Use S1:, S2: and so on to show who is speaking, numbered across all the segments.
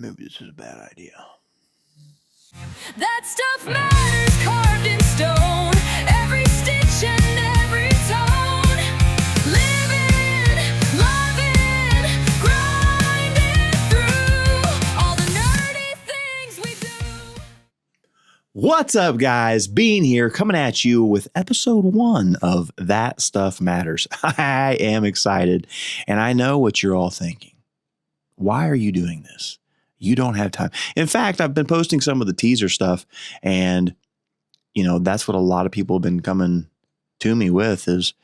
S1: Maybe this is a bad idea.
S2: That stuff matters, carved in stone. Every stitch and every tone. Living, loving, grinding through all the nerdy things we do.
S1: What's up, guys? Bean here, coming at you with episode 1 of That Stuff Matters. I am excited, and I know what you're all thinking. Why are you doing this? You don't have time. In fact, I've been posting some of the teaser stuff, and that's what a lot of people have been coming to me with is,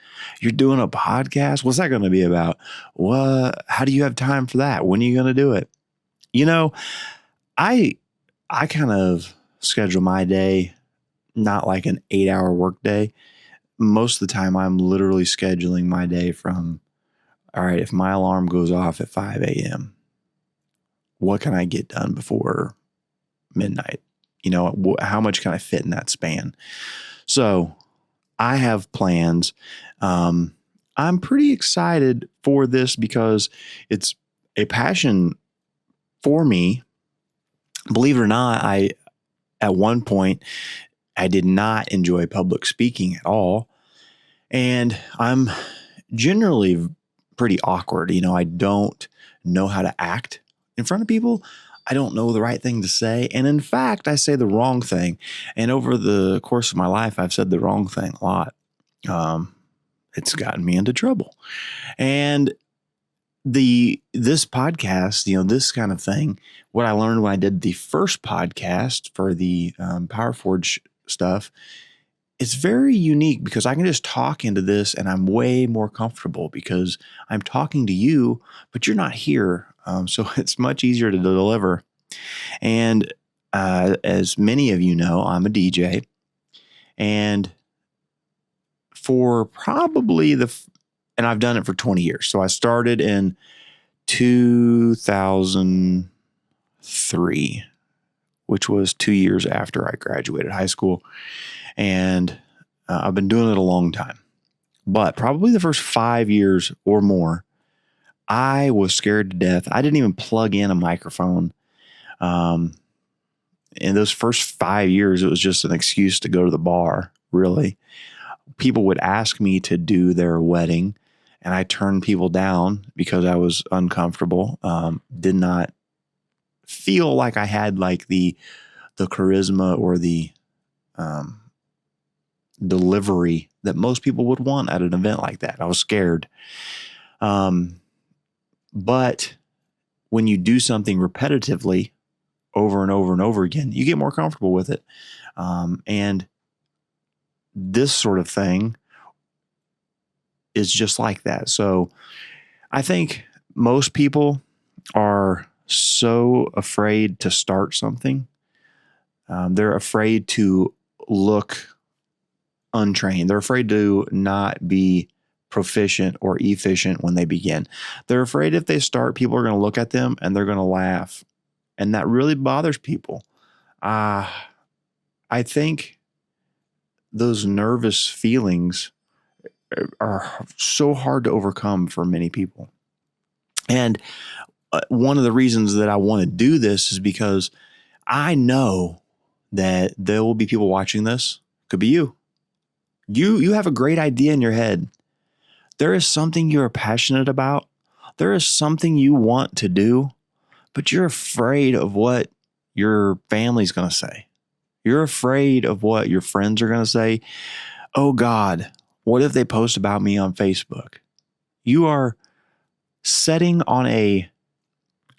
S1: you're doing a podcast? What's that going to be about? What? How do you have time for that? When are you going to do it? I kind of schedule my day not like an 8-hour work day. Most of the time, I'm literally scheduling my day from, all right, if my alarm goes off at 5 a.m., what can I get done before midnight? How much can I fit in that span? So I have plans. I'm pretty excited for this because it's a passion for me. Believe it or not, at one point, I did not enjoy public speaking at all. And I'm generally pretty awkward. I don't know how to act in front of people. I don't know the right thing to say. And in fact, I say the wrong thing. And over the course of my life, I've said the wrong thing a lot. It's gotten me into trouble. And this podcast, this kind of thing, what I learned when I did the first podcast for the PowerForge stuff, it's very unique because I can just talk into this and I'm way more comfortable because I'm talking to you, but you're not here. So it's much easier to deliver. And as many of you know, I'm a DJ. And for probably and I've done it for 20 years. So I started in 2003, which was 2 years after I graduated high school. And I've been doing it a long time. But probably the first 5 years or more, I was scared to death. I didn't even plug in a microphone. In those first 5 years, it was just an excuse to go to the bar, really. People would ask me to do their wedding, and I turned people down because I was uncomfortable. Did not feel like I had like the charisma or the delivery that most people would want at an event like that. I was scared. But when you do something repetitively over and over and over again, you get more comfortable with it. And this sort of thing is just like that. So I think most people are so afraid to start something. They're afraid to look untrained. They're afraid to not be proficient or efficient when they begin. They're afraid if they start, people are going to look at them and they're going to laugh. And that really bothers people. I think those nervous feelings are so hard to overcome for many people. And one of the reasons that I want to do this is because I know that there will be people watching this. Could be you. You have a great idea in your head. There is something you're passionate about. There is something you want to do, but you're afraid of what your family's going to say. You're afraid of what your friends are going to say. Oh God, what if they post about me on Facebook? You are setting on a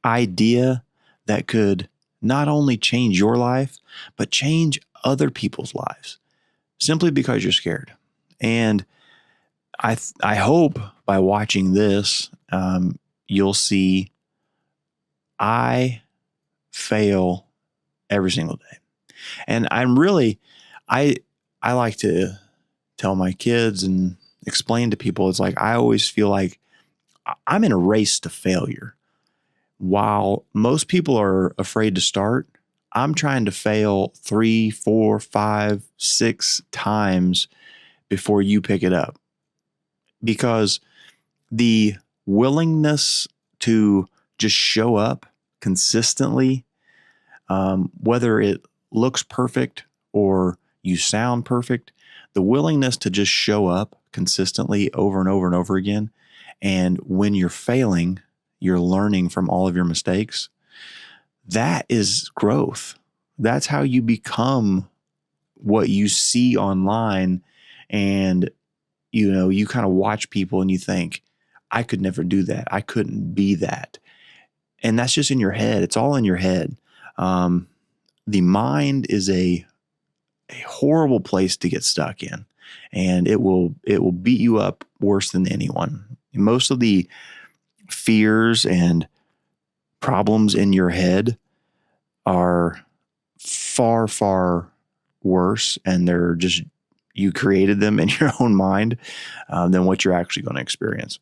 S1: idea that could not only change your life, but change other people's lives simply because you're scared. And I hope by watching this, you'll see I fail every single day. And I like to tell my kids and explain to people, it's like, I always feel like I'm in a race to failure. While most people are afraid to start, I'm trying to fail 3, 4, 5, 6 times before you pick it up. Because the willingness to just show up consistently, whether it looks perfect or you sound perfect, the willingness to just show up consistently over and over and over again. And when you're failing, you're learning from all of your mistakes. That is growth. That's how you become what you see online. And, you kind of watch people and you think, I could never do that. I couldn't be that. And that's just in your head. It's all in your head. The mind is a horrible place to get stuck in, and it will beat you up worse than anyone. Most of the fears and problems in your head are far, far worse, and they're just, you created them in your own mind, than what you're actually going to experience.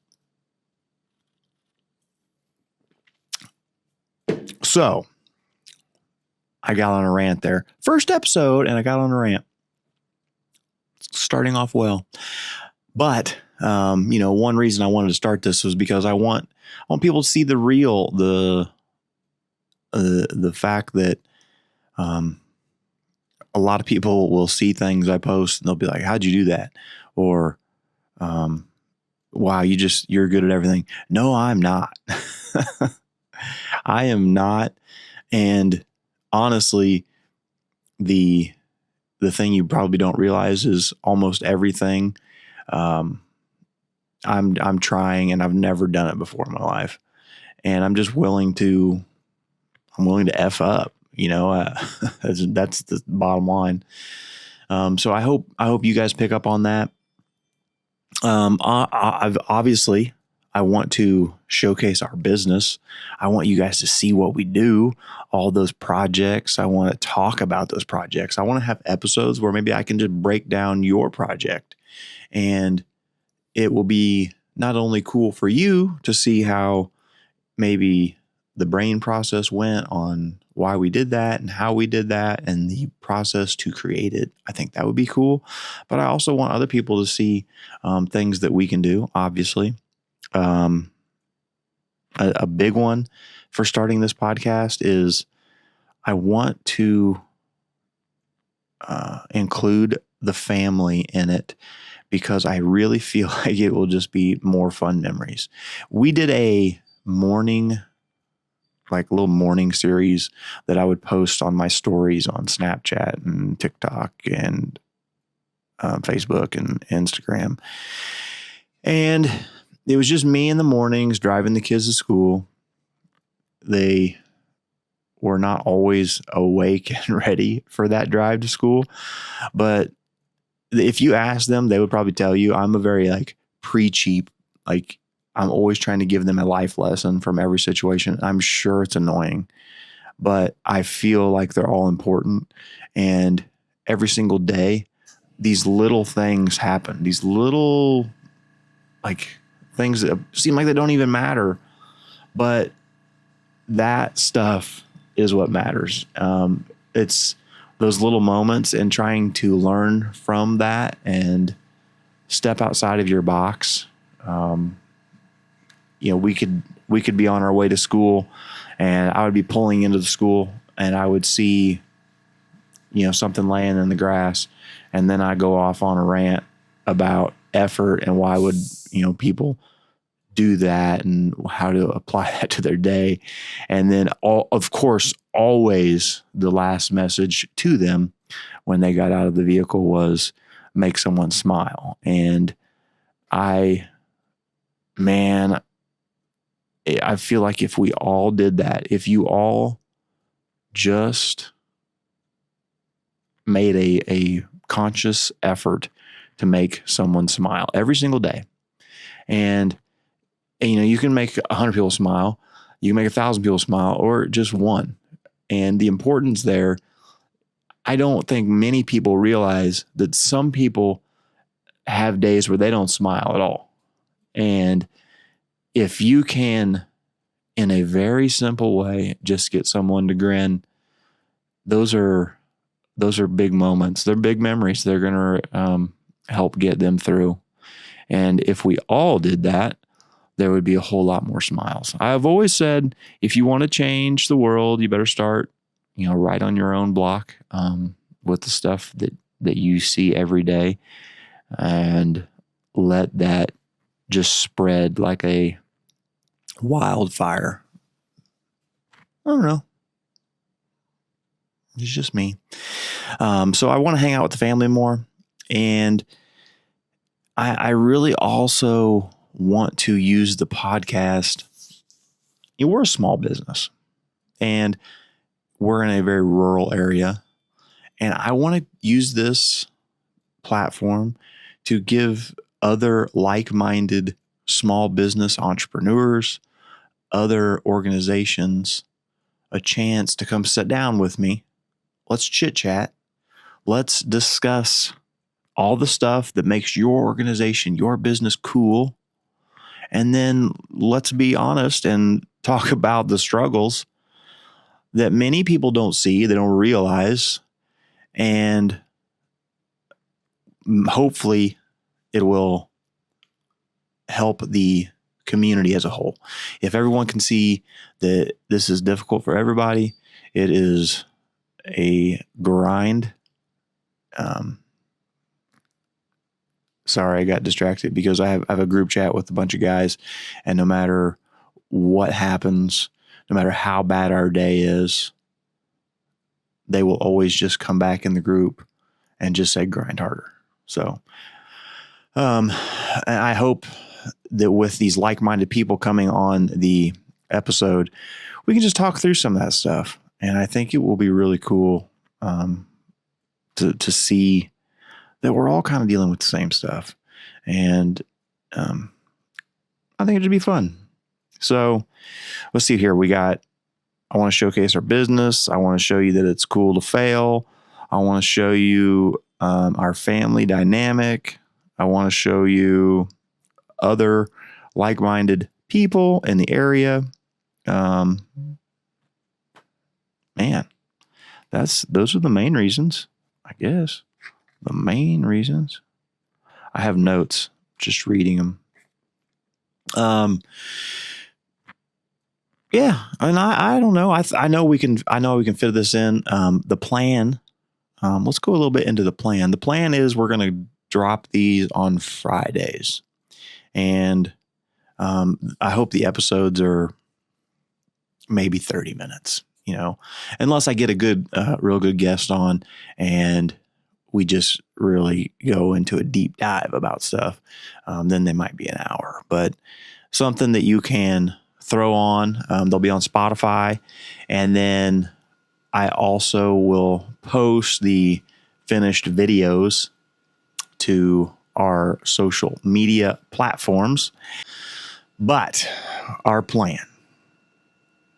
S1: So I got on a rant there. First episode, and I got on a rant. Starting off well. But, one reason I wanted to start this was because I want people to see the real, the fact that a lot of people will see things I post and they'll be like, how'd you do that? Or, wow, you're good at everything. No, I'm not. I am not. And honestly, the thing you probably don't realize is almost everything I'm trying, and I've never done it before in my life. And I'm just willing to F up, that's the bottom line. So I hope you guys pick up on that. I want to showcase our business. I want you guys to see what we do, all those projects. I want to talk about those projects. I want to have episodes where maybe I can just break down your project, and it will be not only cool for you to see how maybe the brain process went on why we did that and how we did that and the process to create it. I think that would be cool. But I also want other people to see things that we can do, obviously. A big one for starting this podcast is I want to include the family in it, because I really feel like it will just be more fun memories. We did a little morning series that I would post on my stories on Snapchat and TikTok and Facebook and Instagram. And it was just me in the mornings driving the kids to school. They were not always awake and ready for that drive to school. But if you ask them, they would probably tell you I'm a very preachy, I'm always trying to give them a life lesson from every situation. I'm sure it's annoying, but I feel like they're all important. And every single day, these little things happen. These little things that seem like they don't even matter, but that stuff is what matters. It's those little moments and trying to learn from that and step outside of your box. We could be on our way to school, and I would be pulling into the school, and I would see, something laying in the grass, and then I go off on a rant about effort and why would, people do that and how to apply that to their day. And then of course, always the last message to them when they got out of the vehicle was make someone smile. And I feel like if we all did that, if you all just made a conscious effort to make someone smile every single day, and you can make 100 people smile, you can make 1,000 people smile, or just one. And the importance there, I don't think many people realize that some people have days where they don't smile at all. And if you can, in a very simple way, just get someone to grin, those are big moments. They're big memories. They're going to help get them through. And if we all did that, there would be a whole lot more smiles. I've always said, if you want to change the world, you better start, right on your own block, with the stuff that you see every day, and let that just spread like a wildfire. I don't know. It's just me. So I want to hang out with the family more. And I really also want to use the podcast. We're a small business and we're in a very rural area. And I want to use this platform to give other like-minded small business entrepreneurs, other organizations, a chance to come sit down with me. Let's chit chat. Let's discuss all the stuff that makes your organization, your business cool. And then let's be honest and talk about the struggles that many people don't see, they don't realize. And hopefully it will help the community as a whole. If everyone can see that this is difficult for everybody, it is a grind. Sorry, I got distracted because I have a group chat with a bunch of guys, and no matter what happens, no matter how bad our day is, they will always just come back in the group and just say grind harder. So I hope that with these like-minded people coming on the episode, we can just talk through some of that stuff. And I think it will be really cool to see that we're all kind of dealing with the same stuff. And I think it'd be fun. So let's see here. I want to showcase our business. I want to show you that it's cool to fail. I want to show you our family dynamic. I want to show you other like-minded people in the area. Man, those are the main reasons, I guess. The main reasons. I have notes, just reading them. Yeah, and I don't know. I know we can fit this in. The plan. Let's go a little bit into the plan. The plan is we're going to drop these on Fridays, and I hope the episodes are maybe 30 minutes. Unless I get a real good guest on, and we just really go into a deep dive about stuff, then they might be an hour. But something that you can throw on. They'll be on Spotify, and then I also will post the finished videos to our social media platforms. But our plan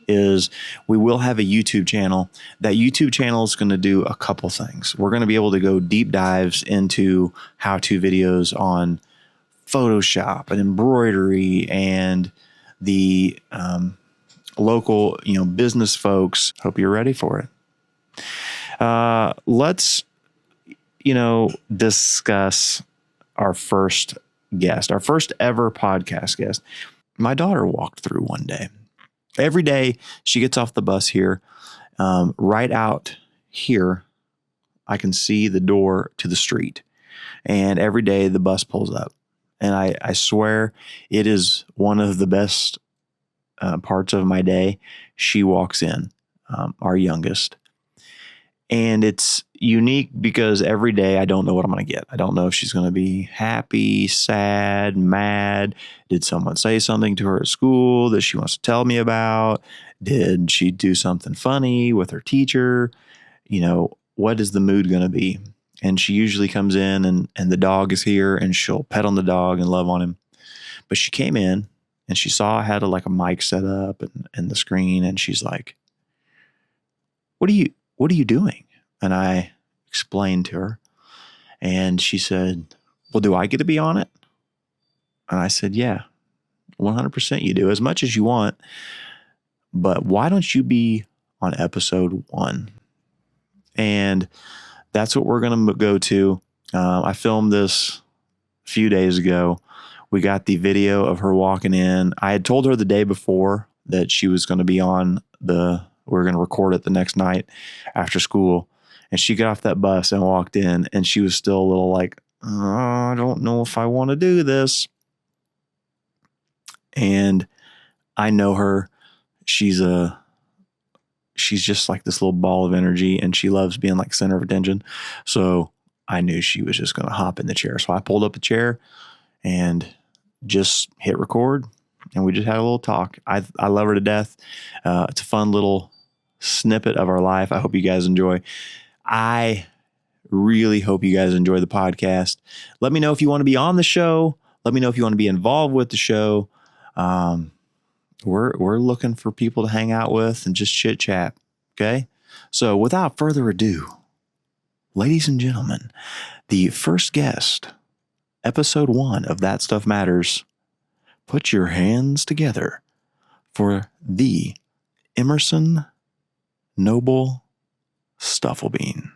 S1: is we will have a YouTube channel. That YouTube channel is going to do a couple things. We're going to be able to go deep dives into how-to videos on Photoshop and embroidery and the local, business folks. Hope you're ready for it. Let's, discuss our first guest, our first ever podcast guest. My daughter walked through one day. Every day she gets off the bus here, right out here, I can see the door to the street. And every day the bus pulls up. And I swear it is one of the best parts of my day. She walks in, our youngest. And it's unique because every day I don't know what I'm going to get. I don't know if she's going to be happy, sad, mad. Did someone say something to her at school that she wants to tell me about? Did she do something funny with her teacher? What is the mood going to be? And she usually comes in and the dog is here and she'll pet on the dog and love on him. But she came in and she saw I had a mic set up and the screen, and she's like, what are you doing? And I explained to her, and she said, well, do I get to be on it? And I said, yeah, 100% you do, as much as you want. But why don't you be on episode 1? And that's what we're going to go to. I filmed this a few days ago. We got the video of her walking in. I had told her the day before that she was going to be on we were going to record it the next night after school. And she got off that bus and walked in, and she was still a little like, I don't know if I want to do this. And I know her. She's just like this little ball of energy, and she loves being like center of attention. So I knew she was just going to hop in the chair. So I pulled up a chair and just hit record, and we just had a little talk. I love her to death. It's a fun little snippet of our life. I hope you guys enjoy. I really hope you guys enjoy the podcast. Let me know if you want to be on the show. Let me know if you want to be involved with the show. We're looking for people to hang out with and just chit chat. Okay. So without further ado, ladies and gentlemen, the first guest, episode 1 of That Stuff Matters. Put your hands together for the Emmersyn Noble Stufflebean.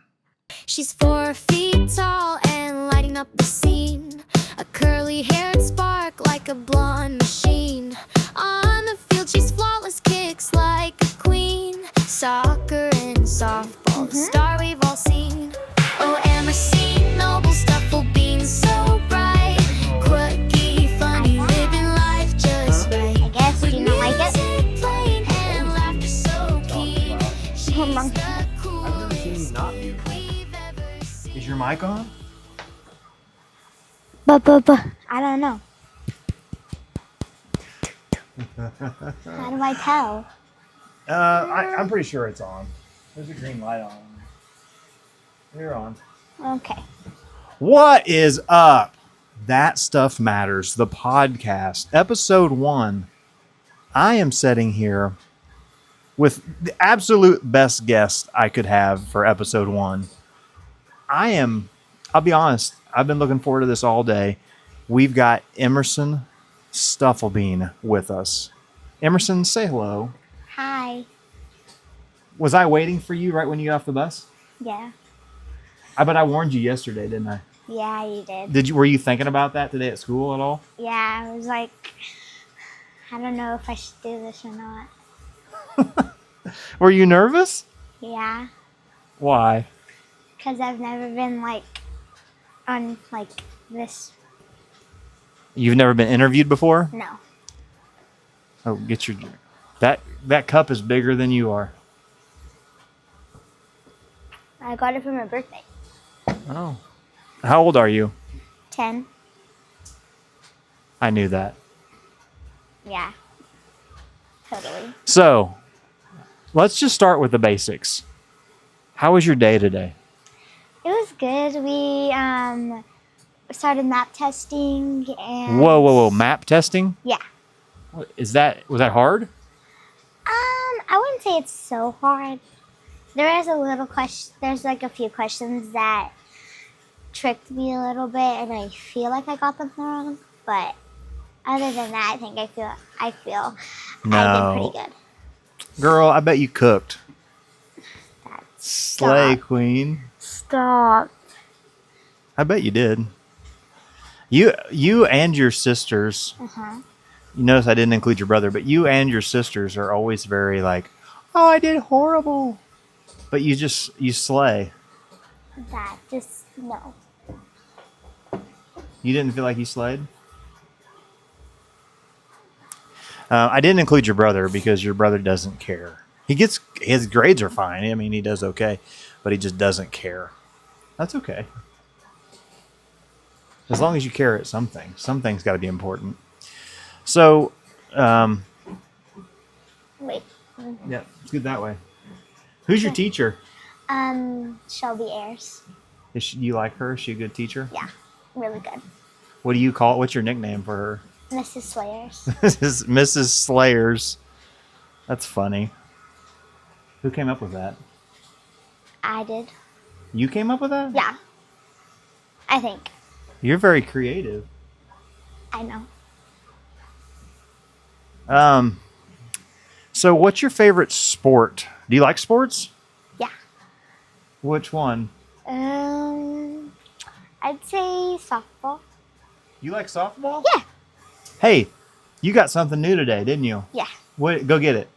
S2: She's 4 feet tall and lighting up the scene. A curly-haired spark like a blonde machine. On the field, she's flawless, kicks like a queen. Soccer and softball, the star we've all seen. Oh, Emmersyn, noble Stufflebean, so bright. Quirky, funny, living life just right.
S3: I guess. Do you not like it?
S2: Music playing and laughter so keen. She's the coolest we've ever seen.
S1: Is your mic on?
S3: But, I don't know. How do I tell?
S1: I'm pretty sure it's on. There's a green light on. You're on.
S3: Okay.
S1: What is up? That Stuff Matters, the podcast, episode 1. I am sitting here with the absolute best guest I could have for episode 1. I'll be honest, I've been looking forward to this all day. We've got Emmersyn Stufflebean with us. Emmersyn, say hello.
S3: Hi.
S1: Was I waiting for you right when you got off the bus?
S3: Yeah.
S1: I bet I warned you yesterday, didn't I?
S3: Yeah, you did.
S1: Were you thinking about that today at school at all?
S3: Yeah, I was like, I don't know if I should do this or not.
S1: Were you nervous?
S3: Yeah.
S1: Why?
S3: Because I've never been on this.
S1: You've never been interviewed before?
S3: No.
S1: Oh, get your that cup is bigger than you are.
S3: I got it for my birthday.
S1: Oh. How old are you?
S3: 10.
S1: I knew that.
S3: Yeah. Totally.
S1: So, let's just start with the basics. How was your day today?
S3: It was good. We started map testing and
S1: Whoa. Map testing?
S3: Yeah.
S1: Was that hard?
S3: I wouldn't say it's so hard. There is a little question. There's a few questions that tricked me a little bit, and I feel like I got them wrong. But other than that, I feel I did pretty good.
S1: Girl, I bet you cooked.
S3: Stop.
S1: Slay queen.
S3: Stop.
S1: I bet you did. You and your sisters. You notice I didn't include your brother, but you and your sisters are always very like, oh, I did horrible. But you slay.
S3: That just no.
S1: You didn't feel like you slayed? I didn't include your brother because your brother doesn't care. His grades are fine. I mean, he does okay, but he just doesn't care. That's okay. As long as you care at something. Something's got to be important. So,
S3: Wait.
S1: yeah, let's get that way. Who's your teacher?
S3: Shelby Ayers.
S1: You like her? Is she a good teacher?
S3: Yeah, really good.
S1: What do you call it? What's your nickname for her?
S3: Mrs. Slayers.
S1: Mrs. Slayers. That's funny. Who came up with that?
S3: I did.
S1: You came up with that?
S3: Yeah. I think.
S1: You're very creative.
S3: I know.
S1: So what's your favorite sport? Do you like sports?
S3: Yeah.
S1: Which one?
S3: I'd say softball.
S1: You like softball?
S3: Yeah.
S1: Hey, you got something new today, didn't you?
S3: Yeah.
S1: What? Go get it.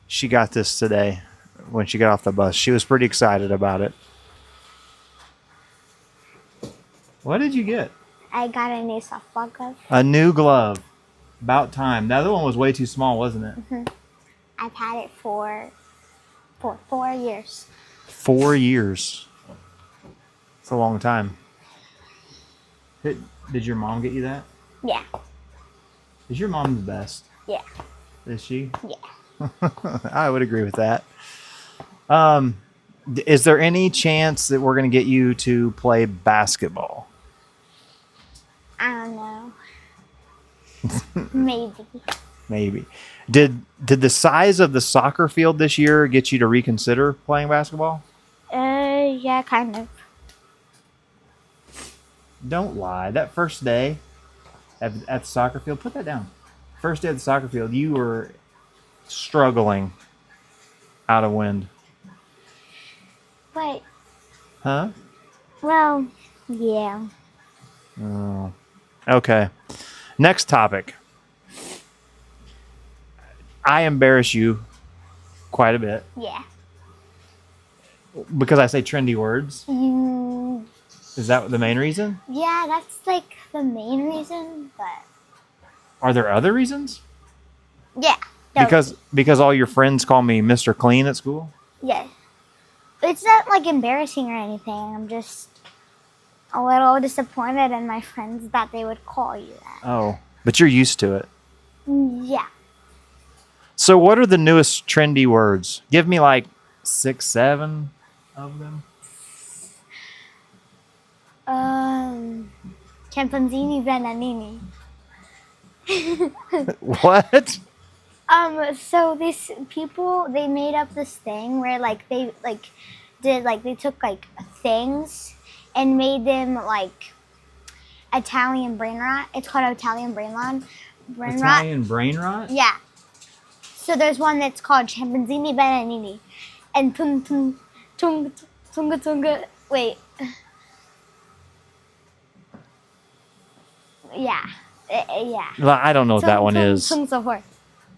S1: She got this today when she got off the bus. She was pretty excited about it. What did you get?
S3: I got a new softball glove.
S1: A new glove. About time. The other one was way too small, wasn't it?
S3: I've had it for 4 years.
S1: 4 years. It's a long time. Did your mom get you that?
S3: Yeah.
S1: Is your mom the best?
S3: Yeah.
S1: Is she?
S3: Yeah.
S1: I would agree with that. Is there any chance that we're going to get you to play basketball?
S3: I don't know. Maybe.
S1: Maybe. Did the size of the soccer field this year get you to reconsider playing basketball?
S3: Yeah, kind of.
S1: Don't lie. That first day at the soccer field, put that down. First day at the soccer field, you were struggling out of wind.
S3: But,
S1: Huh?
S3: well, yeah.
S1: Oh. Okay. Next topic. I embarrass you quite a bit
S3: Yeah.
S1: because I say trendy words.
S3: Mm,
S1: Is that the main reason?
S3: yeah, that's like the main reason, but
S1: Are there other reasons?
S3: yeah. No,
S1: Because all your friends call me Mr. Clean at school?
S3: yeah. It's not like embarrassing or anything. I'm just a little disappointed in my friends that they would call you that.
S1: Oh, but you're used to it.
S3: Yeah.
S1: So what are the newest trendy words? Give me like 6, 7 of them.
S3: Campanzini Venanini.
S1: What?
S3: So these people, they made up this thing where they took like things and made them like Italian brain rot. It's called Italian brain rot.
S1: Italian brain rot?
S3: Yeah. So there's one that's called Campanzini Venanini, and tung tung tung tunga tunga. Wait. Yeah. Yeah.
S1: Well, I don't know what that one is.
S3: Tung so forth.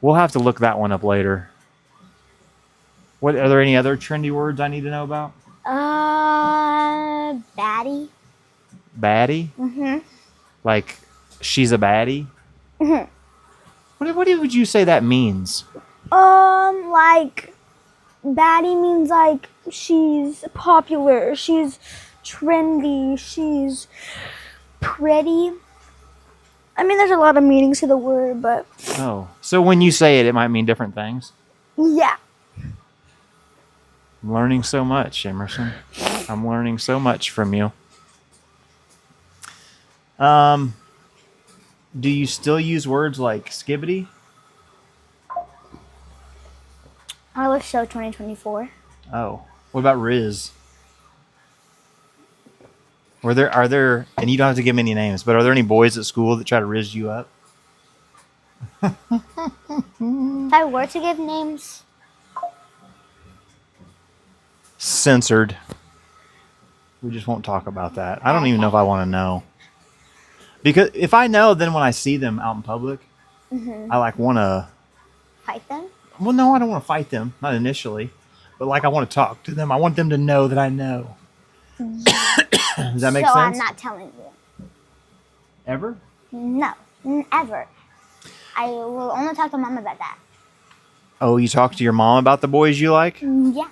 S1: We'll have to look that one up later. What are there any other trendy words I need to know about?
S3: Baddie.
S1: Baddie?
S3: Mhm.
S1: Like she's a baddie?
S3: Mhm.
S1: What would you say that means?
S3: Like baddie means like she's popular, she's trendy, she's pretty. I mean, there's a lot of meanings to the word, but
S1: Oh. So when you say it, it might mean different things.
S3: yeah.
S1: I'm learning so much, Emmersyn. I'm learning so much from you. Do you still use words like skibbity?
S3: I was so 2024.
S1: Oh. What about Riz? Are there, and you don't have to give me any names, but are there any boys at school that try to riz you up?
S3: If I were to give names,
S1: Censored. We just won't talk about that. I don't even know if I want to know. Because if I know, then when I see them out in public, I like want to.
S3: fight them.
S1: Well, no, I don't want to fight them. Not initially, but like I want to talk to them. I want them to know that I know. Does that make
S3: So
S1: sense?
S3: I'm not telling you.
S1: Ever?
S3: No, ever. I will only talk to mom about that.
S1: Oh, you talk to your mom about the boys you like?
S3: Yeah.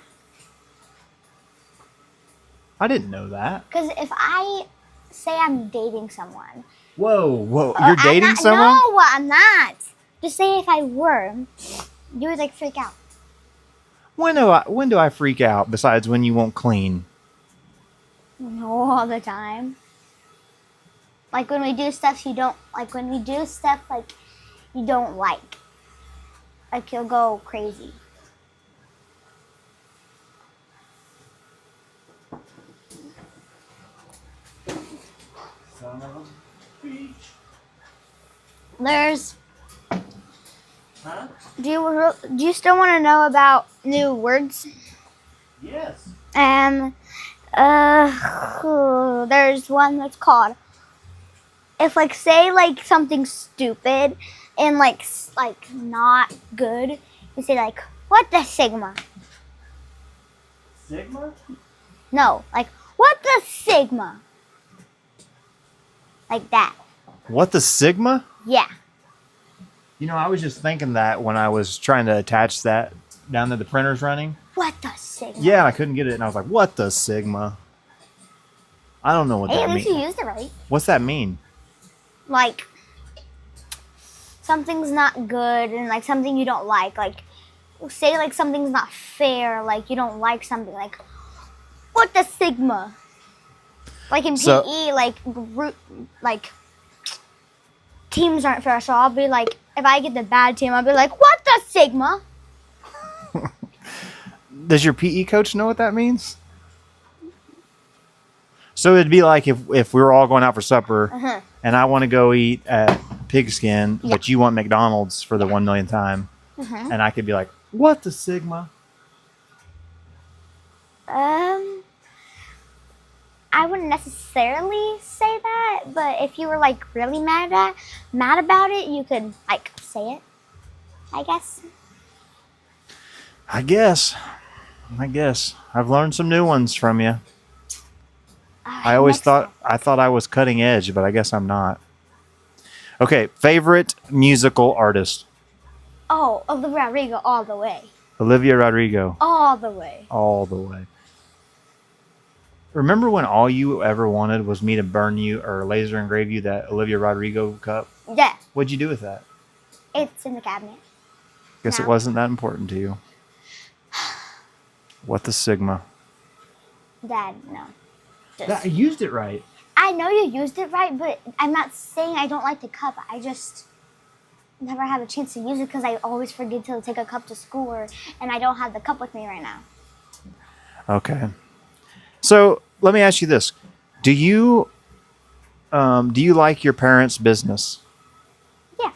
S1: I didn't know that.
S3: Because if I say I'm dating someone.
S1: Whoa. You're dating someone?
S3: No, I'm not. Just say if I were, you would like freak out.
S1: When do I freak out besides when you won't clean?
S3: No, all the time. Like when we do stuff you don't like. When we do stuff like you don't like you'll go crazy. There's.
S1: Huh?
S3: Do you still want to know about new words?
S1: Yes.
S3: There's one that's called if like say like something stupid and like not good, you say like what the sigma?
S1: Sigma?
S3: No, like what the sigma? Like that.
S1: What the sigma?
S3: Yeah.
S1: You know, I was just thinking that when I was trying to attach that down there, the printer's running.
S3: What the sigma?
S1: Yeah, I couldn't get it, and I was like, what the sigma? I don't know what
S3: Hey,
S1: that
S3: at least
S1: means.
S3: you used it right.
S1: What's that mean?
S3: Like something's not good and like something you don't like. Like say like something's not fair, like you don't like something, like what the sigma? Like in
S1: So-
S3: PE, like teams aren't fair, so I'll be like, if I get the bad team, I'll be like, what the sigma?
S1: Does your PE coach know what that means? So it'd be like if we were all going out for supper
S3: Uh-huh.
S1: and I want to go eat at Pigskin,
S3: Yeah.
S1: but you want McDonald's for the 1 millionth time,
S3: Uh-huh.
S1: and I could be like, what the sigma?
S3: I wouldn't necessarily say that, but if you were like really mad about it, you could like say it, I guess.
S1: I guess. I've learned some new ones from you. I always
S3: Next
S1: thought
S3: time.
S1: I thought I was cutting edge, but I guess I'm not. Okay, favorite musical artist?
S3: Oh, Olivia Rodrigo all the way.
S1: Olivia Rodrigo,
S3: All the way.
S1: all the way. Remember when all you ever wanted was me to burn you or laser engrave you that Olivia Rodrigo cup?
S3: Yeah,
S1: What'd you do with that?
S3: it's in the cabinet.
S1: Guess it
S3: No.
S1: wasn't that important to you. What the sigma?
S3: Dad, no.
S1: I used it right.
S3: I know you used it right, but I'm not saying I don't like the cup. I just never have a chance to use it because I always forget to take a cup to school, and I don't have the cup with me right now.
S1: Okay. So let me ask you this: Do you like your parents' business?
S3: Yeah.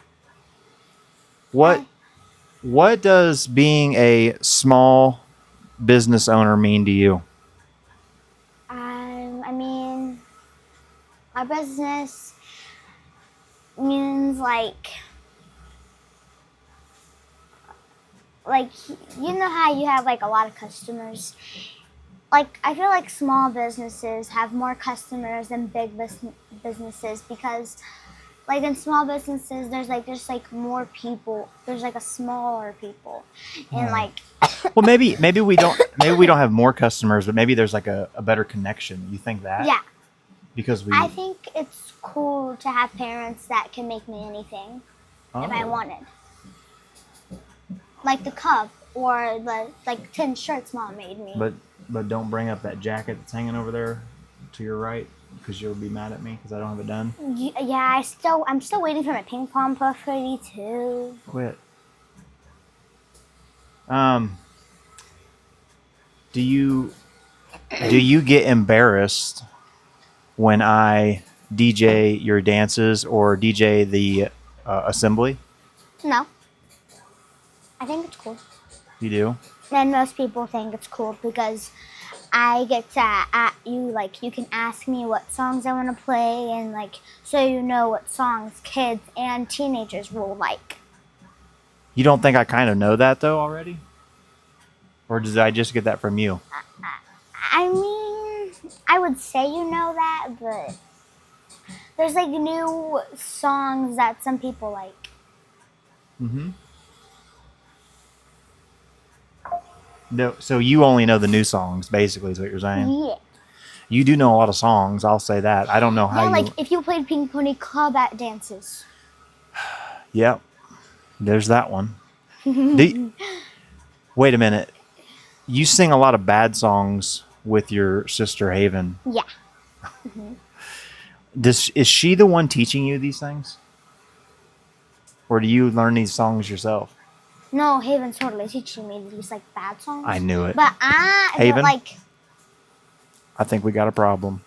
S1: What does being a small business owner mean to you?
S3: I mean, my business means like you know how you have like a lot of customers. Like I feel like small businesses have more customers than big businesses because like in small businesses there's like just like more people. There's like a smaller people, and like
S1: Well, maybe we don't have more customers, but maybe there's like a better connection. You think that?
S3: yeah.
S1: Because we.
S3: I think it's cool to have parents that can make me anything if I
S1: Oh.
S3: wanted. Like the cup or the like 10 shirts mom made me.
S1: But don't bring up that jacket that's hanging over there to your right because you'll be mad at me because I don't have it done.
S3: Yeah, I'm still waiting for my ping pong puff hoodie too.
S1: Quit. Do you get embarrassed when I DJ your dances or DJ the assembly?
S3: No. I think it's cool.
S1: You do?
S3: And most people think it's cool because I get to you can ask me what songs I want to play and like so you know what songs kids and teenagers will like.
S1: You don't think I kind of know that though already? Or did I just get that from you?
S3: I mean, I would say you know that, but there's like new songs that some people like.
S1: Mm-hmm. No, so you only know the new songs, basically, is what you're saying.
S3: Yeah.
S1: You do know a lot of songs. I'll say that. I don't know how
S3: Yeah,
S1: you.
S3: like if you played Ping Pony Club at dances.
S1: Yep. There's that one. Wait a minute. You sing a lot of bad songs with your sister Haven.
S3: Yeah.
S1: Is she the one teaching you these things? Or do you learn these songs yourself?
S3: No, Haven's totally teaching me these like bad songs.
S1: I knew it.
S3: But
S1: Haven?
S3: like
S1: I think we got a problem.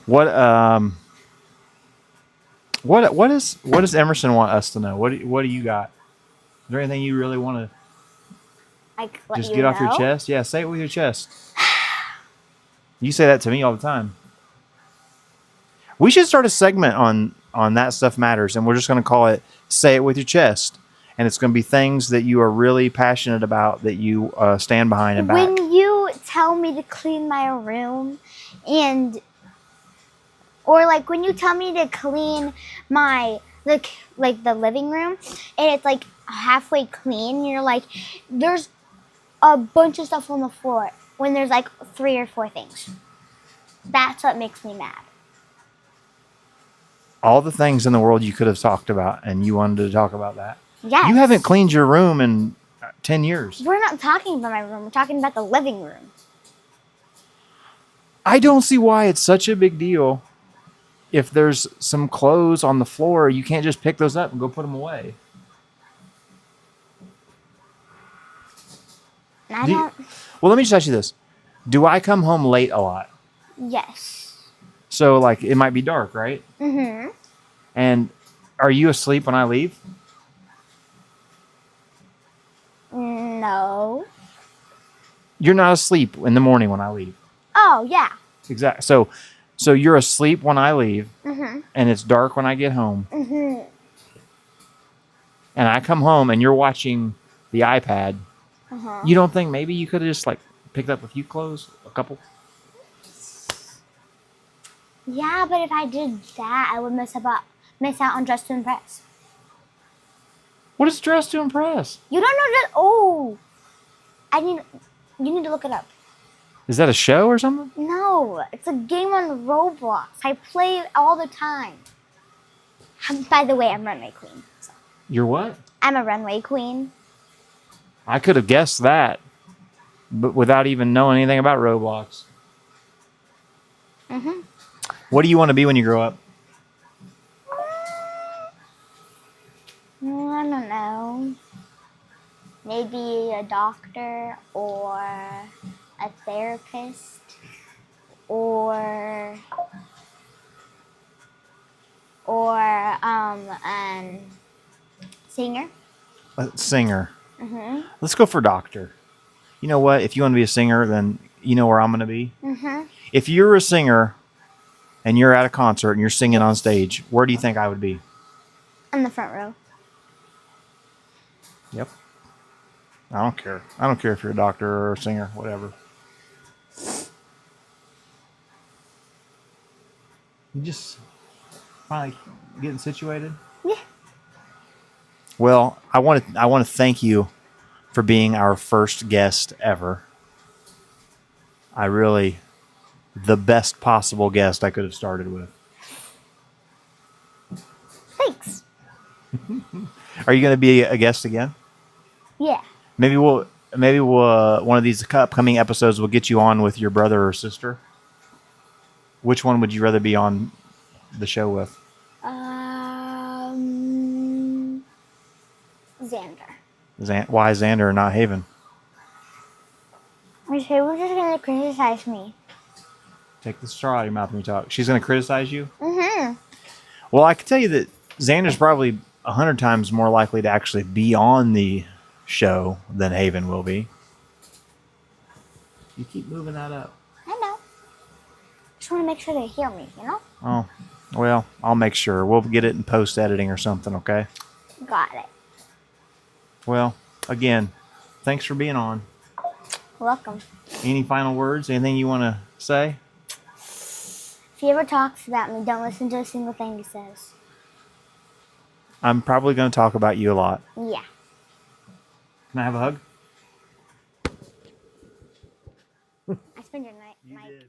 S1: What does Emmersyn want us to know? What do you got? Is there anything you really want to
S3: like let
S1: just
S3: you
S1: get off your
S3: know?
S1: chest? Yeah, say it with your chest. You say that to me all the time. We should start a segment on That Stuff Matters, and we're just going to call it Say It With Your Chest. And it's going to be things that you are really passionate about that you stand behind and back.
S3: When you tell me to clean my room or like when you tell me to clean my the living room and it's like halfway clean, you're like, there's a bunch of stuff on the floor when there's like 3 or 4 things. That's what makes me mad.
S1: All the things in the world you could have talked about, and you wanted to talk about that.
S3: Yes.
S1: You haven't cleaned your room in 10 years.
S3: We're not talking about my room. We're talking about the living room.
S1: I don't see why it's such a big deal. If there's some clothes on the floor, you can't just pick those up and go put them away. Well, let me just ask you this. Do I come home late a lot?
S3: Yes.
S1: So, like, it might be dark, right?
S3: Mm-hmm.
S1: And are you asleep when I leave?
S3: No.
S1: You're not asleep in the morning when I leave.
S3: Oh, yeah.
S1: Exactly. So you're asleep when I leave,
S3: Mm-hmm.
S1: and it's dark when I get home.
S3: Mm-hmm.
S1: And I come home, and you're watching the iPad.
S3: Uh-huh.
S1: You don't think maybe you could have just, like, picked up a few clothes? A couple?
S3: Yeah, but if I did that, I would miss out on Dress to Impress.
S1: What is Dress to Impress?
S3: You don't know that? Oh, you need to look it up.
S1: Is that a show or something?
S3: No, it's a game on Roblox. I play it all the time. By the way, I'm runway queen. So.
S1: You're what?
S3: I'm a runway queen.
S1: I could have guessed that, but without even knowing anything about Roblox.
S3: Mm-hmm.
S1: What do you want to be when you grow up?
S3: I don't know. Maybe a doctor or a therapist or singer.
S1: A singer.
S3: Mm-hmm.
S1: Let's go for doctor. You know what? If you want to be a singer, then you know where I'm going to be.
S3: Mm-hmm.
S1: If you're a singer and you're at a concert and you're singing on stage, where do you think I would be?
S3: In the front row.
S1: Yep. I don't care. I don't care if you're a doctor or a singer, whatever. You just finally getting situated?
S3: Yeah.
S1: Well, I want to thank you for being our first guest ever. The best possible guest I could have started with.
S3: Thanks.
S1: Are you going to be a guest again?
S3: Yeah.
S1: Maybe we'll one of these upcoming episodes will get you on with your brother or sister. Which one would you rather be on the show with?
S3: Xander.
S1: Why Xander and not Haven?
S3: Miss Haven's just gonna criticize me.
S1: Take the straw out of your mouth when you talk. She's going to criticize you?
S3: Mm-hmm.
S1: Well, I can tell you that Xander's probably 100 times more likely to actually be on the show than Haven will be. You keep moving that up.
S3: I know. Just want to make sure they hear me, you know?
S1: Oh, well, I'll make sure. We'll get it in post-editing or something, okay?
S3: Got it.
S1: Well, again, thanks for being on.
S3: Welcome.
S1: Any final words? Anything you want to say?
S3: If he ever talks about me, don't listen to a single thing he says.
S1: I'm probably going to talk about you a lot.
S3: Yeah.
S1: Can I have a hug?
S3: I spend your night.
S1: You did.